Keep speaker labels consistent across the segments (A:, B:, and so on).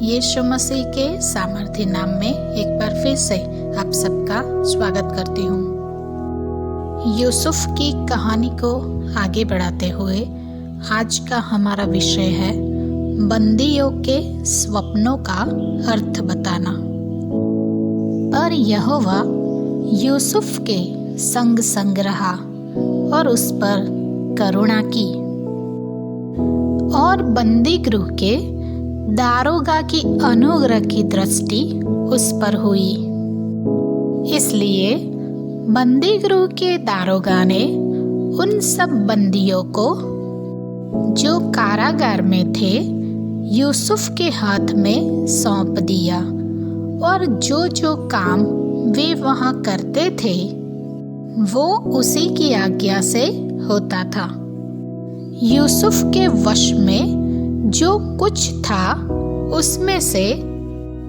A: यीशु मसीह के सामर्थ्य नाम में एक बार फिर से आप सबका स्वागत करती हूँ। यूसुफ की कहानी को आगे बढ़ाते हुए आज का हमारा विषय है बंदियों के स्वप्नों का अर्थ बताना। पर यहोवा यूसुफ के संग संग रहा और उस पर करुणा की और बंदी गृह के दारोगा की अनुग्रह की दृष्टि उस पर हुई। इसलिए बंदी गृह के दारोगा ने उन सब बंदियों को जो कारागार में थे यूसुफ के हाथ में सौंप दिया और जो जो काम वे वहां करते थे वो उसी की आज्ञा से होता था। यूसुफ के वश में जो कुछ था उसमें से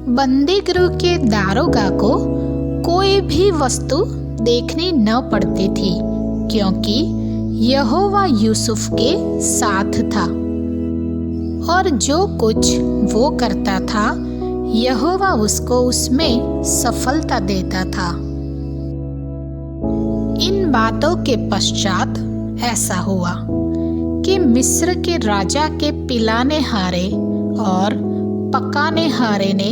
A: बंदी गृह के दारोगा को कोई भी वस्तु देखनी न पड़ती थी, क्योंकि यहोवा यूसुफ के साथ था और जो कुछ वो करता था यहोवा उसको उसमें सफलता देता था। इन बातों के पश्चात ऐसा हुआ कि मिस्र के राजा के पिलाने हारे और पकाने हारे ने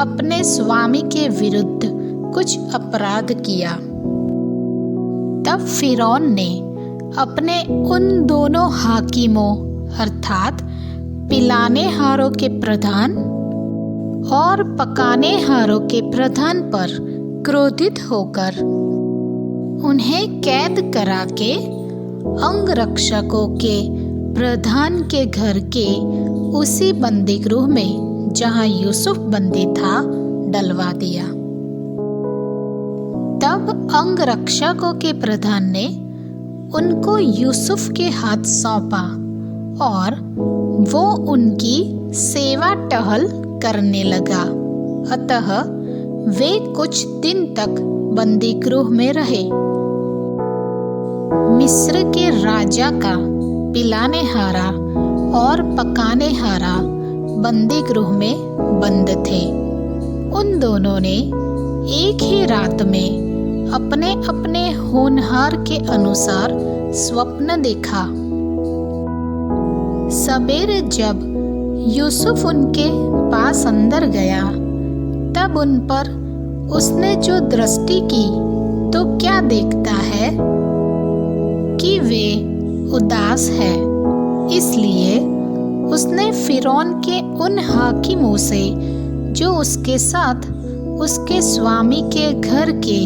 A: अपने स्वामी के विरुद्ध कुछ अपराध किया। तब फिरौन ने अपने उन दोनों हाकिमों अर्थात पिलाने हारों के प्रधान और पकाने हारों के प्रधान पर क्रोधित होकर उन्हें कैद करा के अंगरक्षकों के प्रधान के घर के उसी बंदी गृह में जहां यूसुफ बंदी था डलवा दिया। तब अंगरक्षकों के प्रधान ने उनको यूसुफ के हाथ सौंपा और वो उनकी सेवा टहल करने लगा। अतः वे कुछ दिन तक बंदी गृह में रहे। मिस्र के राजा का पिलाने हारा और पकाने हारा बंदी गृह में बंद थे। उन दोनों ने एक ही रात में अपने अपने होनहार के अनुसार स्वप्न देखा। सवेरे जब यूसुफ उनके पास अंदर गया तब उन पर उसने जो दृष्टि की तो क्या देखता है कि वे उदास है। इसलिए उसने फिरौन के उन हाकिमों से जो उसके साथ उसके स्वामी के घर के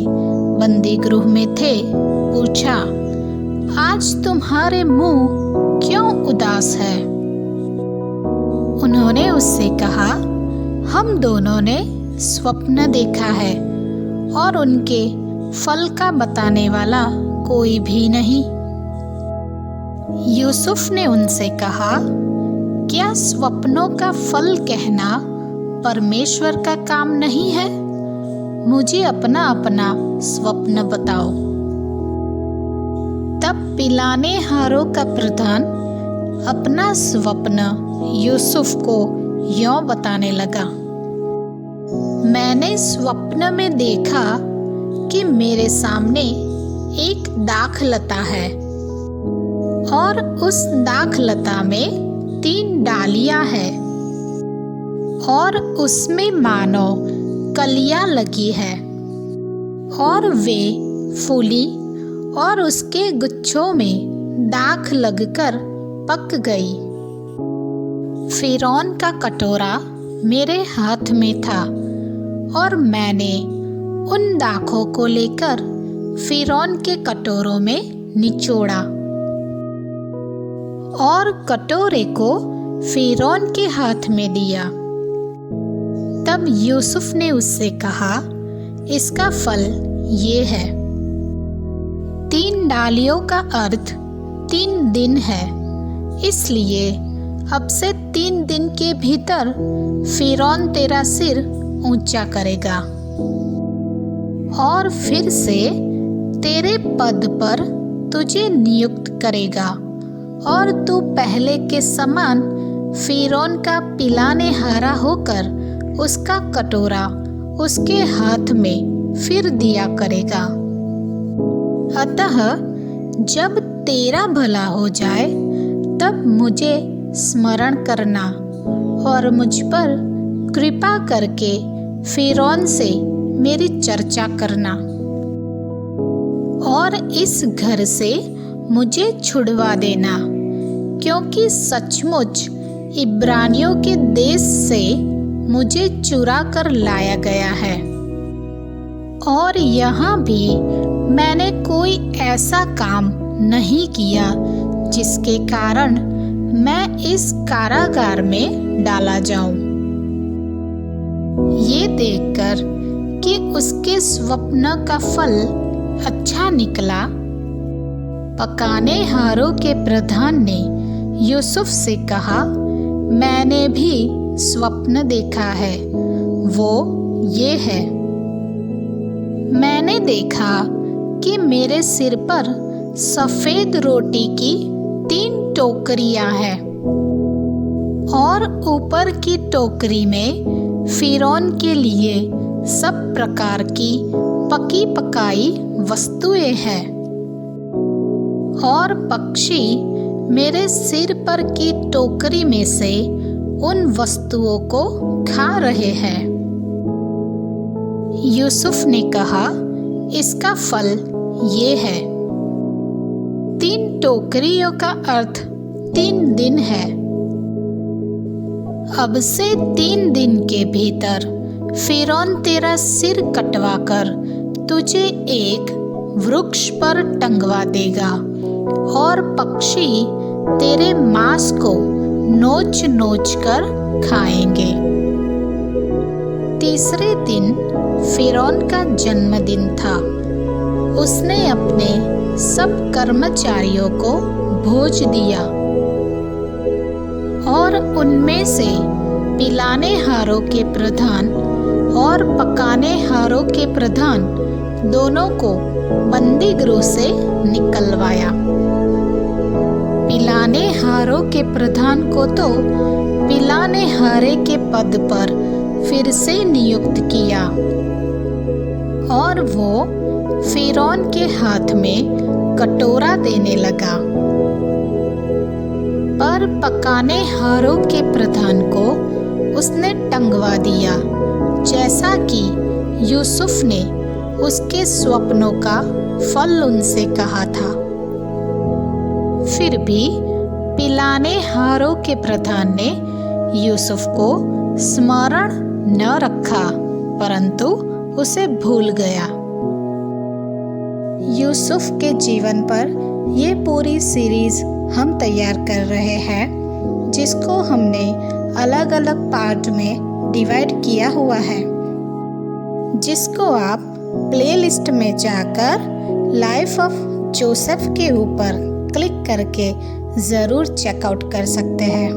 A: बंदी गृह में थे पूछा, आज तुम्हारे मुंह क्यों उदास है? उन्होंने उससे कहा, हम दोनों ने स्वप्न देखा है और उनके फल का बताने वाला कोई भी नहीं। यूसुफ ने उनसे कहा, क्या स्वप्नों का फल कहना परमेश्वर का काम नहीं है? मुझे अपना अपना स्वप्न बताओ। तब पिलाने हारों का प्रधान अपना स्वप्न यूसुफ को यों बताने लगा, मैंने स्वप्न में देखा कि मेरे सामने एक दाखलता है और उस दाखलता में 3 डालियां हैं और उसमें मानो कलियां लगी है और वे फूली और उसके गुच्छों में दाख लगकर पक गई। फिरौन का कटोरा मेरे हाथ में था और मैंने उन दाखों को लेकर फिरौन के कटोरों में निचोड़ा और कटोरे को फिरौन के हाथ में दिया। तब यूसुफ ने उससे कहा, इसका फल ये है। 3 डालियों का अर्थ 3 दिन है, इसलिए अब से 3 दिन के भीतर फिरौन तेरा सिर ऊंचा करेगा और फिर से तेरे पद पर तुझे नियुक्त करेगा और तू पहले के समान फिरौन का पिलाने हारा होकर उसका कटोरा उसके हाथ में फिर दिया करेगा। अतः जब तेरा भला हो जाए तब मुझे स्मरण करना और मुझ पर कृपा करके फिरौन से मेरी चर्चा करना और इस घर से मुझे छुड़वा देना, क्योंकि सचमुच इब्रानियों के देश से मुझे चुरा कर लाया गया है और यहाँ भी मैंने कोई ऐसा काम नहीं किया जिसके कारण मैं इस कारागार में डाला जाऊं। ये देखकर कि उसके स्वप्न का फल अच्छा निकला, पकाने हारों के प्रधान ने यूसुफ से कहा, मैंने भी स्वप्न देखा है, वो ये है। मैंने देखा कि मेरे सिर पर सफेद रोटी की 3 टोकरियां हैं और ऊपर की टोकरी में फिरौन के लिए सब प्रकार की पकी पकाई वस्तुएं हैं और पक्षी मेरे सिर पर की टोकरी में से उन वस्तुओं को खा रहे हैं। यूसुफ ने कहा, इसका फल ये है। 3 टोकरियों का अर्थ 3 दिन है। अब से 3 दिन के भीतर फिरौन तेरा सिर कटवाकर तुझे एक वृक्ष पर टंगवा देगा और पक्षी तेरे मांस को नोच नोच कर खाएंगे। तीसरे दिन फिरौन का जन्मदिन था। उसने अपने सब कर्मचारियों को भोज दिया और उनमें से पिलाने हारों के प्रधान और पकाने हारों के प्रधान दोनों को बंदी गृह से निकलवाया। पिलाने हारों के प्रधान को तो पिलाने हारे के पद पर फिर से नियुक्त किया और वो फिरौन के हाथ में कटोरा देने लगा। पर पकाने हारों के प्रधान को उसने टंगवा दिया, जैसा कि यूसुफ ने उसके स्वप्नों का फल उनसे कहा था। फिर भी पिलाने हारों के प्रधान ने यूसुफ को स्मरण न रखा, परंतु उसे भूल गया। यूसुफ के जीवन पर ये पूरी सीरीज हम तैयार कर रहे हैं, जिसको हमने अलग अलग पार्ट में डिवाइड किया हुआ है, जिसको आप प्लेलिस्ट में जाकर लाइफ ऑफ जोसेफ के ऊपर क्लिक करके ज़रूर चेकआउट कर सकते हैं।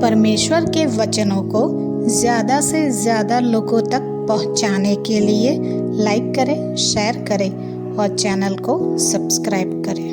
A: परमेश्वर के वचनों को ज़्यादा से ज़्यादा लोगों तक पहुंचाने के लिए लाइक करें, शेयर करें और चैनल को सब्सक्राइब करें।